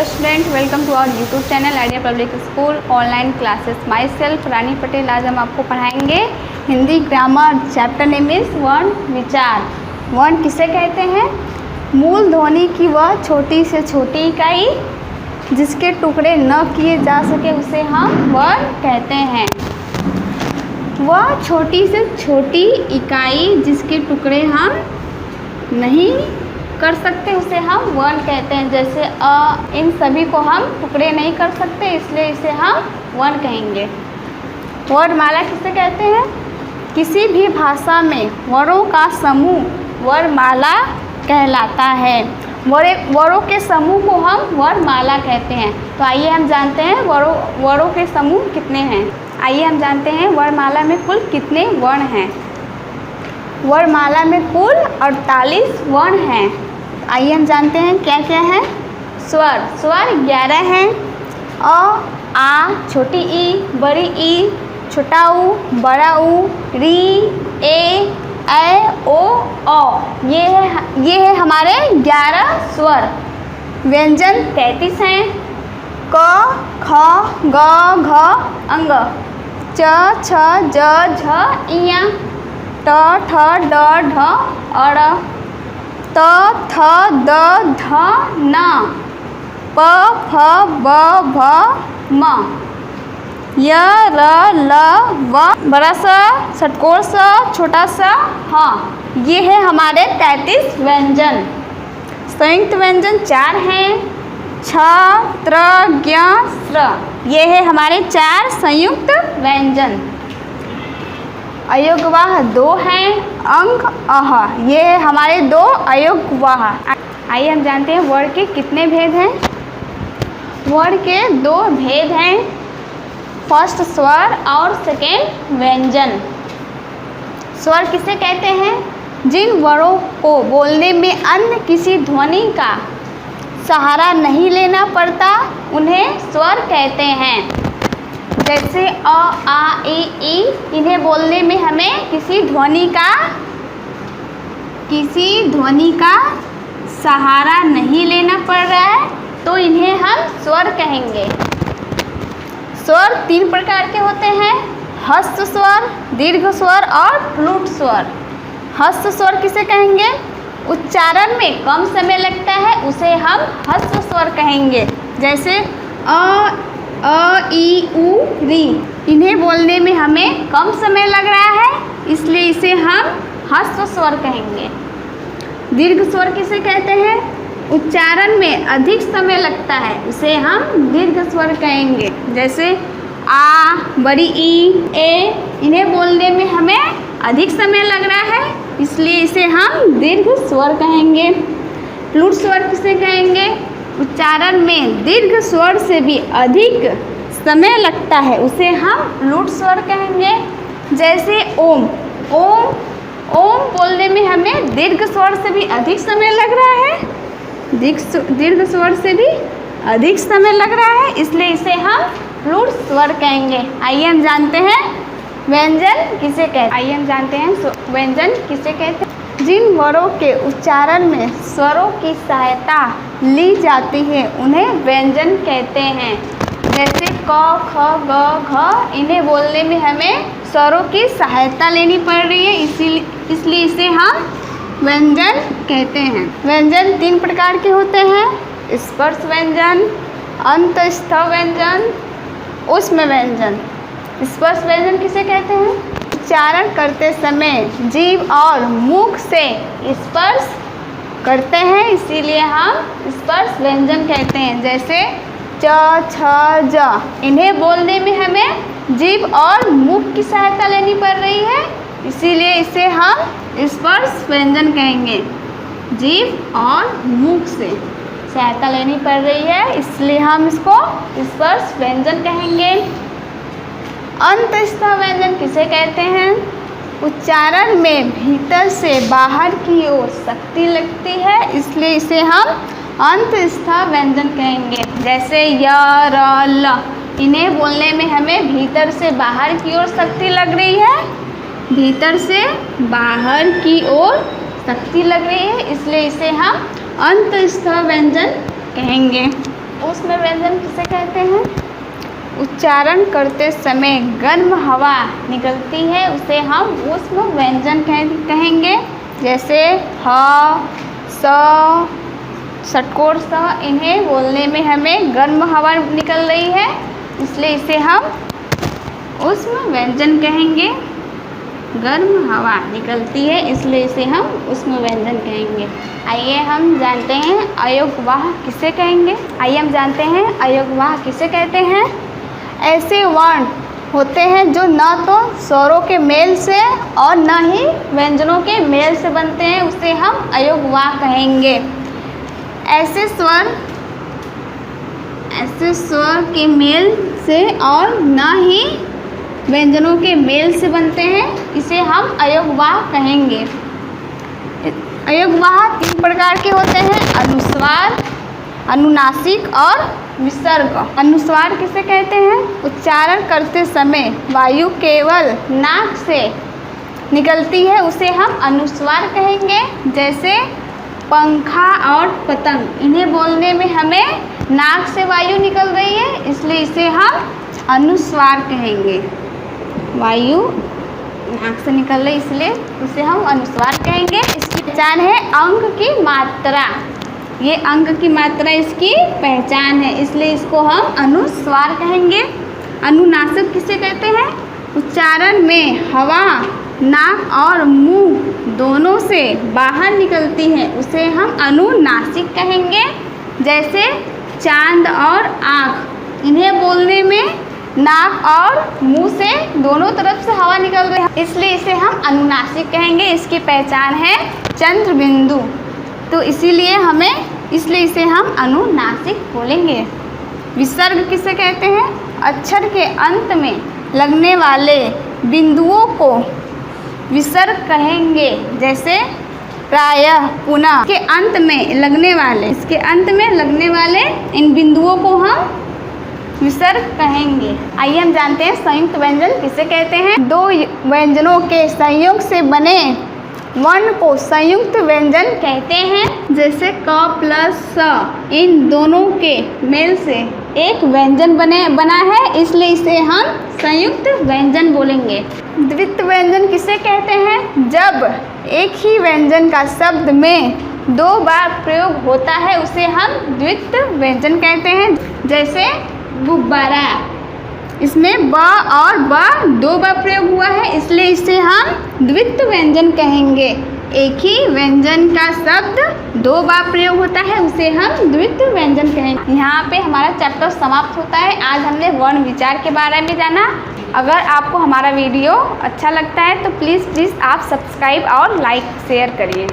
Student, welcome to our YouTube channel Idea public school online classes. My self Rani Patel. आज हम आपको पढ़ाएंगे Hindi grammar. Chapter name is वर्ण विचार। वर्ण किसे कहते हैं? मूल ध्वनि की वह छोटी से छोटी इकाई जिसके टुकड़े न किए जा सके उसे हम वर्ण कहते हैं। वह छोटी से छोटी इकाई जिसके टुकड़े हम नहीं कर सकते उसे हम वर्ण कहते हैं। जैसे अ, इन सभी को हम टुकड़े नहीं कर सकते इसलिए इसे हम वर्ण कहेंगे। वर्णमाला किसे कहते हैं? किसी भी भाषा में वर्णों का समूह वर्णमाला कहलाता है। वर्णों के समूह को हम वर्णमाला कहते हैं। तो आइए हम जानते हैं वर्णों के समूह कितने हैं। आइए हम जानते हैं वर्णमाला में कुल कितने वर्ण हैं। वर्णमाला में कुल 48 वर्ण हैं। आइए हम जानते हैं क्या क्या है। स्वर 11 हैं। अ, आ, छोटी ई, बड़ी ई, छोटा ऊ, बड़ा ऊ, री, ए, ओ, ये है हमारे 11 स्वर। व्यंजन 33 हैं। क, ख, ग, घ, अंग। च, छ, ज, झ, इया। ट, ठ, ड, ढ, अड़। त, थ, द, ध, न। प, फ, ब, भ, म। य, र, ल, व, बड़ा सा, षटकोर सा, छोटा सा ह। ये है हमारे 33 व्यंजन। संयुक्त व्यंजन 4 हैं। छ, त्र, ज्ञ, स्र। ये है हमारे 4 संयुक्त व्यंजन। अयोगवाह 2 हैं। अंग, अह। ये है हमारे 2 अयोगवाह। आइए हम जानते हैं वर्ण के कितने भेद हैं। वर्ण के 2 भेद हैं। फर्स्ट स्वर और सेकेंड व्यंजन। स्वर किसे कहते हैं? जिन वर्णों को बोलने में अन्य किसी ध्वनि का सहारा नहीं लेना पड़ता उन्हें स्वर कहते हैं। जैसे अ, आ, ई, इन्हें बोलने में हमें किसी ध्वनि का सहारा नहीं लेना पड़ रहा है तो इन्हें हम स्वर कहेंगे। स्वर 3 प्रकार के होते हैं। हस्त स्वर, दीर्घ स्वर और प्लुट स्वर। हस्त स्वर किसे कहेंगे? उच्चारण में कम समय लगता है उसे हम हस्त स्वर कहेंगे। जैसे अ, ई, उ, री। इन्हें बोलने में हमें कम समय लग रहा है इसलिए इसे हम हस्त स्वर कहेंगे। दीर्घ स्वर किसे कहते हैं? उच्चारण में अधिक समय लगता है उसे हम दीर्घ स्वर कहेंगे। जैसे आ, बड़ी ई, ए। इन्हें बोलने में हमें अधिक समय लग रहा है इसलिए इसे हम दीर्घ स्वर कहेंगे। प्लुट स्वर किसे कहेंगे? उच्चारण में दीर्घ स्वर से भी अधिक समय लगता है उसे हम प्लुट स्वर कहेंगे। जैसे ओम बोलने में हमें दीर्घ स्वर से भी अधिक समय लग रहा है। दीर्घ स्वर से भी अधिक समय लग रहा है इसलिए इसे हम प्लुट स्वर कहेंगे। आइए हम जानते हैं व्यंजन किसे कहते हैं। जिन वर्णों के उच्चारण में स्वरों की सहायता ली जाती है उन्हें व्यंजन कहते हैं। जैसे क, ख, ग, घ। इन्हें बोलने में हमें स्वरों की सहायता लेनी पड़ रही है इसलिए इसे हम व्यंजन कहते हैं। व्यंजन 3 प्रकार के होते हैं। स्पर्श व्यंजन, अंतस्थ व्यंजन, ऊष्म व्यंजन। स्पर्श व्यंजन किसे कहते हैं? उच्चारण करते समय जीभ और मुख से स्पर्श करते हैं इसीलिए हम स्पर्श व्यंजन कहते हैं। जैसे च, छ, ज। इन्हें बोलने में हमें जीभ और मुख की सहायता लेनी पड़ रही है इसीलिए इसे हम स्पर्श व्यंजन कहेंगे। जीभ और मुख से सहायता लेनी पड़ रही है इसलिए हम इसको स्पर्श व्यंजन कहेंगे। अंतस्थ व्यंजन किसे कहते हैं? उच्चारण में भीतर से बाहर की ओर शक्ति लगती है इसलिए इसे हम अंतस्थ व्यंजन कहेंगे। जैसे य, र, ल। इन्हें बोलने में हमें भीतर से बाहर की ओर शक्ति लग रही है। भीतर से बाहर की ओर शक्ति लग रही है इसलिए इसे हम अंतस्थ व्यंजन कहेंगे। ऊष्म व्यंजन किसे कहते हैं? उच्चारण करते समय गर्म हवा निकलती है उसे हम ऊष्म व्यंजन कहेंगे। जैसे ह, स, षटकोर स, इन्हें बोलने में हमें गर्म हवा निकल रही है इसलिए इसे हम ऊष्म व्यंजन कहेंगे। गर्म हवा निकलती है इसलिए इसे हम ऊष्म व्यंजन कहेंगे। आइए हम जानते हैं अयोगवाह किसे कहेंगे। आइए हम जानते हैं अयोगवाह किसे कहते हैं। ऐसे वर्ण होते हैं जो न तो स्वरों के मेल से और न ही व्यंजनों के मेल से बनते हैं उसे हम अयोगवाह कहेंगे। ऐसे स्वर के मेल से और न ही व्यंजनों के मेल से बनते हैं इसे हम अयोगवाह कहेंगे। अयोगवाह 3 प्रकार के होते हैं, अनुस्वार, अनुनासिक और विसर्ग। अनुस्वार किसे कहते हैं? उच्चारण करते समय वायु केवल नाक से निकलती है उसे हम अनुस्वार कहेंगे। जैसे पंखा और पतंग, इन्हें बोलने में हमें नाक से वायु निकल रही है इसलिए इसे हम अनुस्वार कहेंगे। वायु नाक से निकल रही इसलिए उसे हम अनुस्वार कहेंगे। इसकी पहचान है अंक की मात्रा, ये अंक की मात्रा इसकी पहचान है इसलिए इसको हम अनुस्वार कहेंगे। अनुनासिक किसे कहते हैं? उच्चारण में हवा नाक और मुंह दोनों से बाहर निकलती है उसे हम अनुनासिक कहेंगे। जैसे चांद और आँख, इन्हें बोलने में नाक और मुंह से दोनों तरफ से हवा निकल रही है इसलिए इसे हम अनुनासिक कहेंगे। इसकी पहचान है चंद्र बिंदु, तो इसलिए इसे हम अनुनासिक बोलेंगे। विसर्ग किसे कहते हैं? अक्षर के अंत में लगने वाले बिंदुओं को विसर्ग कहेंगे। जैसे प्रायः, पुनः, इसके अंत में लगने वाले इन बिंदुओं को हम विसर्ग कहेंगे। आइए हम जानते हैं संयुक्त व्यंजन किसे कहते हैं। 2 व्यंजनों के संयोग से बने वर्ण को संयुक्त व्यंजन कहते हैं। जैसे क प्लस स, इन दोनों के मेल से एक व्यंजन बना है इसलिए इसे हम संयुक्त व्यंजन बोलेंगे। द्वित्व व्यंजन किसे कहते हैं? जब एक ही व्यंजन का शब्द में 2 बार प्रयोग होता है उसे हम द्वित्व व्यंजन कहते हैं। जैसे गुब्बारा, इसमें ब और ब 2 बार प्रयोग हुआ है इसलिए इसे हम द्वित्व व्यंजन कहेंगे। एक ही व्यंजन का शब्द 2 बार प्रयोग होता है उसे हम द्वित्व व्यंजन कहेंगे। यहाँ पे हमारा चैप्टर समाप्त होता है। आज हमने वर्ण विचार के बारे में जाना। अगर आपको हमारा वीडियो अच्छा लगता है तो प्लीज़ आप सब्सक्राइब और लाइक शेयर करिए।